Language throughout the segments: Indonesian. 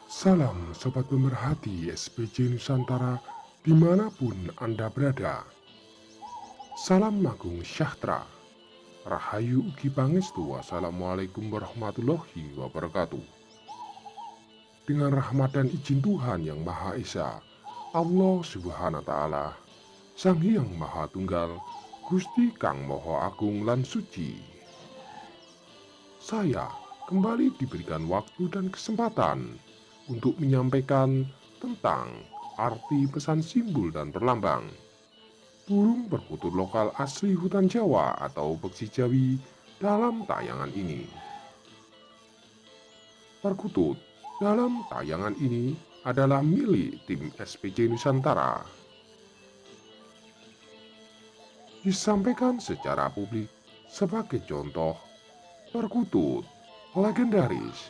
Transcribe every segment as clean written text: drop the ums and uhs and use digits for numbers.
Salam Sobat Pemerhati SPJ Nusantara dimanapun Anda berada. Salam Magung Syahtera, Rahayu Ugi Pangestu. Wassalamualaikum warahmatullahi wabarakatuh. Dengan rahmat dan izin Tuhan Yang Maha Esa, Allah Subhanahu wa Ta'ala, Sang Hyang Maha Tunggal, Gusti Kang Moho Agung lan Suci, saya kembali diberikan waktu dan kesempatan untuk menyampaikan tentang arti pesan simbol dan perlambang burung perkutut lokal asli hutan Jawa atau Beksi Jawi dalam tayangan ini. Perkutut dalam tayangan ini adalah milik tim SPJ Nusantara. Disampaikan secara publik sebagai contoh perkutut legendaris,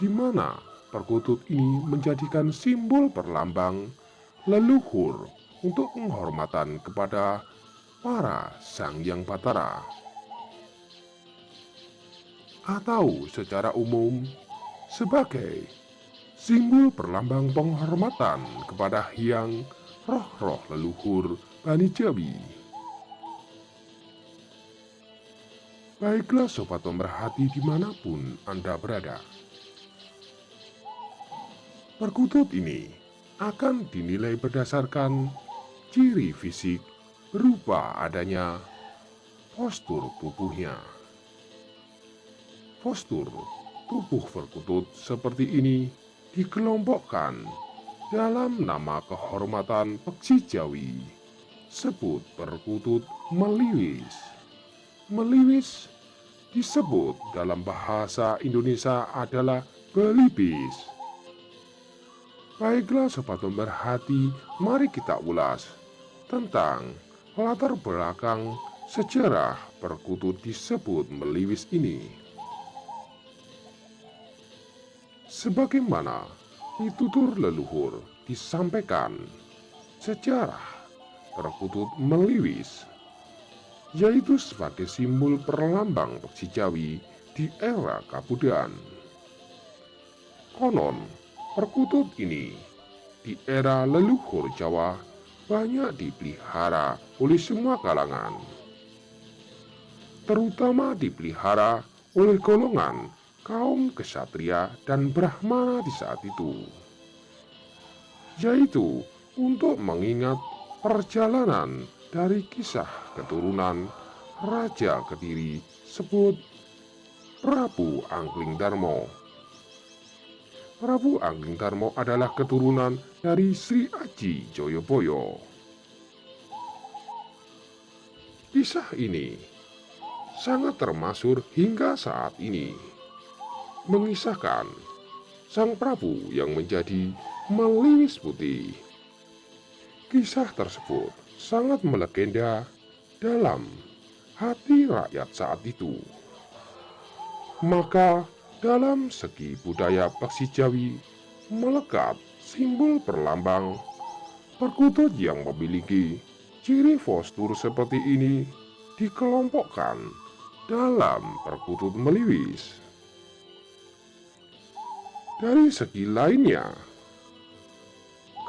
di mana perkutut ini menjadikan simbol perlambang leluhur untuk penghormatan kepada para Sang Hyang Batara. Atau secara umum sebagai simbol perlambang penghormatan kepada Hyang roh-roh leluhur Bani Jawi. Baiklah Sobat Pemerhati dimanapun Anda berada, perkutut ini akan dinilai berdasarkan ciri fisik berupa adanya postur tubuhnya. Postur tubuh perkutut seperti ini dikelompokkan dalam nama kehormatan Beksi Jawi, sebut perkutut meliwis. Meliwis disebut dalam bahasa Indonesia adalah belibis. Baiklah Sobat Pemerhati, mari kita ulas tentang latar belakang sejarah perkutut disebut meliwis ini. Sebagaimana ditutur leluhur disampaikan, sejarah perkutut meliwis yaitu sebagai simbol perlambang Beksi Jawi di era Kabudayan. Konon perkutut ini di era leluhur Jawa banyak dipelihara oleh semua kalangan, terutama dipelihara oleh golongan kaum kesatria dan Brahmana di saat itu, yaitu untuk mengingat perjalanan dari kisah keturunan Raja Kediri sebut Prabu Angling Darmo. Prabu Angling Darmo adalah keturunan dari Sri Aji Joyoboyo. Kisah ini sangat termasyhur hingga saat ini, mengisahkan sang Prabu yang menjadi meliwis putih. Kisah tersebut sangat melegenda dalam hati rakyat saat itu. Maka dalam segi budaya Beksi Jawi melekat simbol perlambang perkutut yang memiliki ciri postur seperti ini dikelompokkan dalam perkutut meliwis. Dari segi lainnya,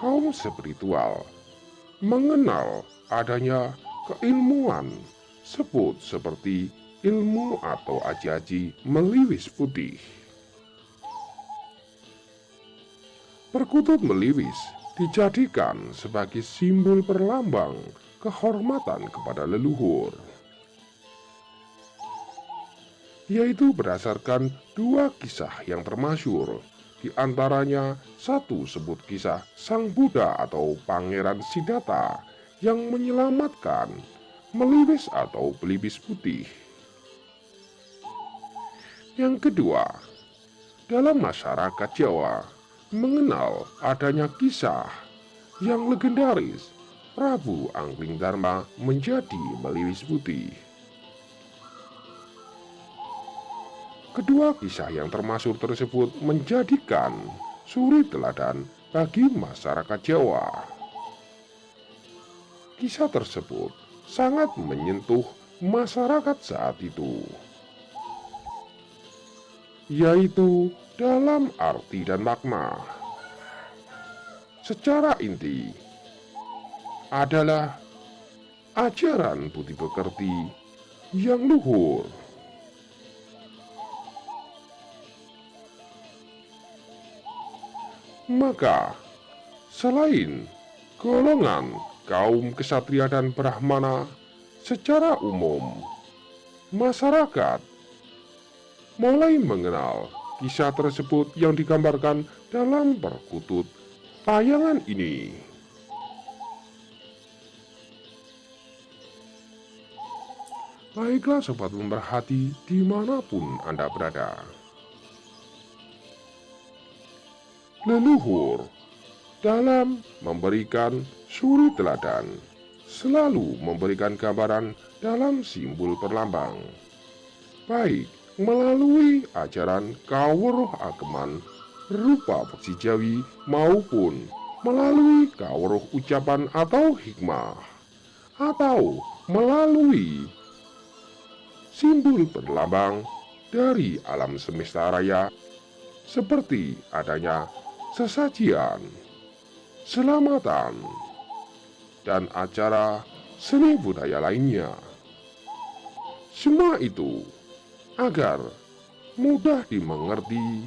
kaum spiritual mengenal adanya keilmuan sebut seperti ilmu atau aji-aji meliwis putih. Perkutut meliwis dijadikan sebagai simbol perlambang kehormatan kepada leluhur, yaitu berdasarkan dua kisah yang termasyhur. Di antaranya satu sebut kisah Sang Buddha atau Pangeran Siddhartha yang menyelamatkan meliwis atau belibis putih. Yang kedua, dalam masyarakat Jawa mengenal adanya kisah yang legendaris Prabu Angling Darma menjadi meliwis putih. Kedua kisah yang termasyhur tersebut menjadikan suri teladan bagi masyarakat Jawa. Kisah tersebut sangat menyentuh masyarakat saat itu, yaitu dalam arti dan makna. Secara inti adalah ajaran budi pekerti yang luhur. Maka, selain golongan kaum kesatria dan brahmana, secara umum masyarakat mulai mengenal kisah tersebut yang digambarkan dalam perkutut tayangan ini. Baiklah sobat pemerhati dimanapun Anda berada. Leluhur dalam memberikan suri teladan selalu memberikan gambaran dalam simbol perlambang, baik melalui ajaran kawruh ageman berupa peksi Jawi maupun melalui kawruh ucapan atau hikmah, atau melalui simbol perlambang dari alam semesta raya seperti adanya sesajian, selamatan, dan acara seni budaya lainnya. Semua itu agar mudah dimengerti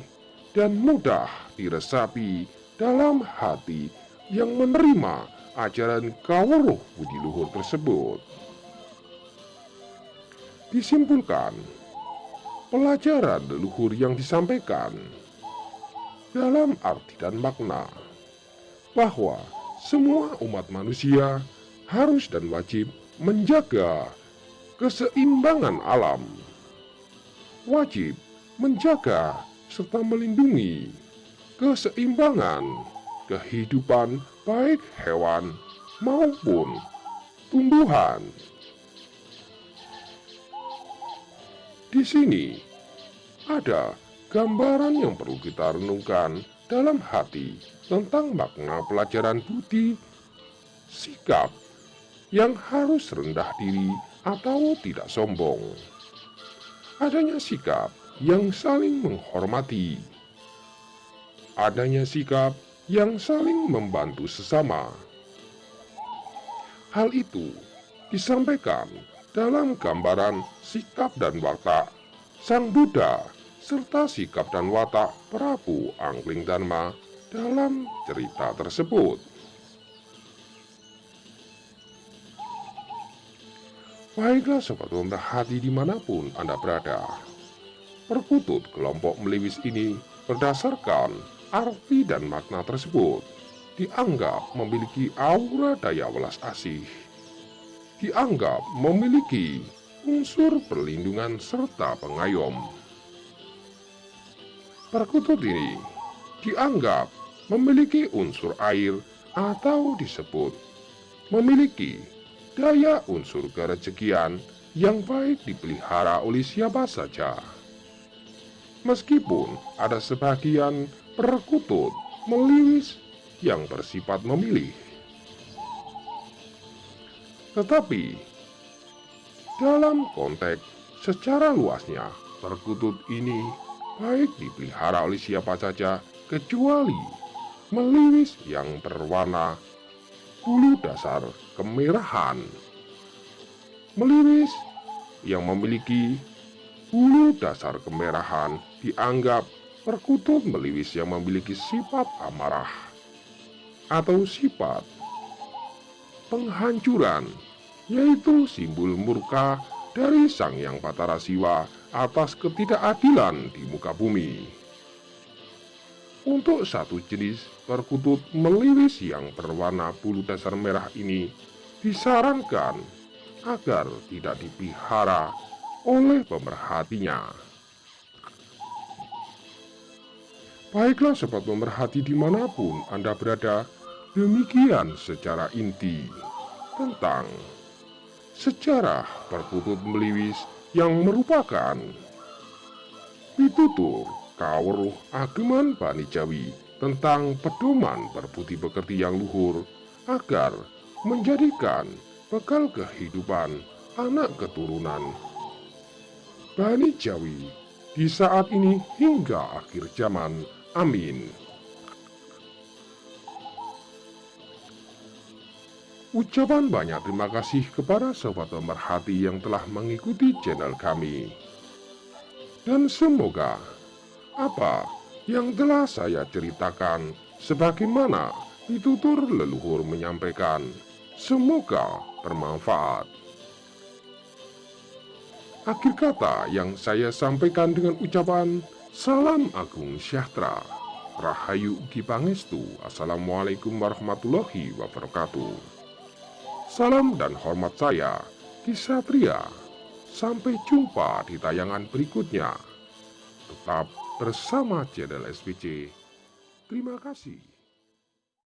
dan mudah diresapi dalam hati yang menerima ajaran kawruh budi luhur tersebut. Disimpulkan, pelajaran leluhur yang disampaikan dalam arti dan makna bahwa semua umat manusia harus dan wajib menjaga keseimbangan alam, wajib menjaga serta melindungi keseimbangan kehidupan baik hewan maupun tumbuhan. Di sini ada gambaran yang perlu kita renungkan dalam hati tentang makna pelajaran budi, sikap yang harus rendah diri atau tidak sombong. Adanya sikap yang saling menghormati. Adanya sikap yang saling membantu sesama. Hal itu disampaikan dalam gambaran sikap dan watak Sang Buddha serta sikap dan watak Prabu Angling Dharma dalam cerita tersebut. Baiklah sobat pemerhati dimanapun Anda berada, perkutut kelompok Meliwis ini berdasarkan arti dan makna tersebut dianggap memiliki aura daya welas asih, dianggap memiliki unsur perlindungan serta pengayom. Perkutut ini dianggap memiliki unsur air atau disebut memiliki daya unsur kerejekian yang baik dipelihara oleh siapa saja. Meskipun ada sebagian perkutut Meliwis yang bersifat memilih, tetapi dalam konteks secara luasnya, perkutut ini baik dipelihara oleh siapa saja kecuali Meliwis yang berwarna bulu dasar kemerahan. Meliwis yang memiliki bulu dasar kemerahan dianggap perkutut Meliwis yang memiliki sifat amarah atau sifat penghancuran, yaitu simbol murka dari Sang Yang Batara Siwa atas ketidakadilan di muka bumi. Untuk satu jenis perkutut Meliwis yang berwarna bulu dasar merah ini disarankan agar tidak dipelihara oleh pemerhatinya. Baiklah sobat pemerhati dimanapun Anda berada, demikian secara inti tentang sejarah perkutut Meliwis yang merupakan pitutur kawruh ageman Bani Jawi tentang pedoman berbudi pekerti yang luhur agar menjadikan bekal kehidupan anak keturunan Bani Jawi di saat ini hingga akhir zaman. Amin. Ucapan banyak terima kasih kepada sobat pemerhati yang telah mengikuti channel kami. Dan semoga apa yang telah saya ceritakan sebagaimana ditutur leluhur menyampaikan, semoga bermanfaat. Akhir kata yang saya sampaikan dengan ucapan Salam Agung Sejahtera, Rahayu Ugi Pangestu, Assalamualaikum warahmatullahi wabarakatuh. Salam dan hormat saya, Ki Satria. Sampai jumpa di tayangan berikutnya. Tetap bersama channel SPC. Terima kasih.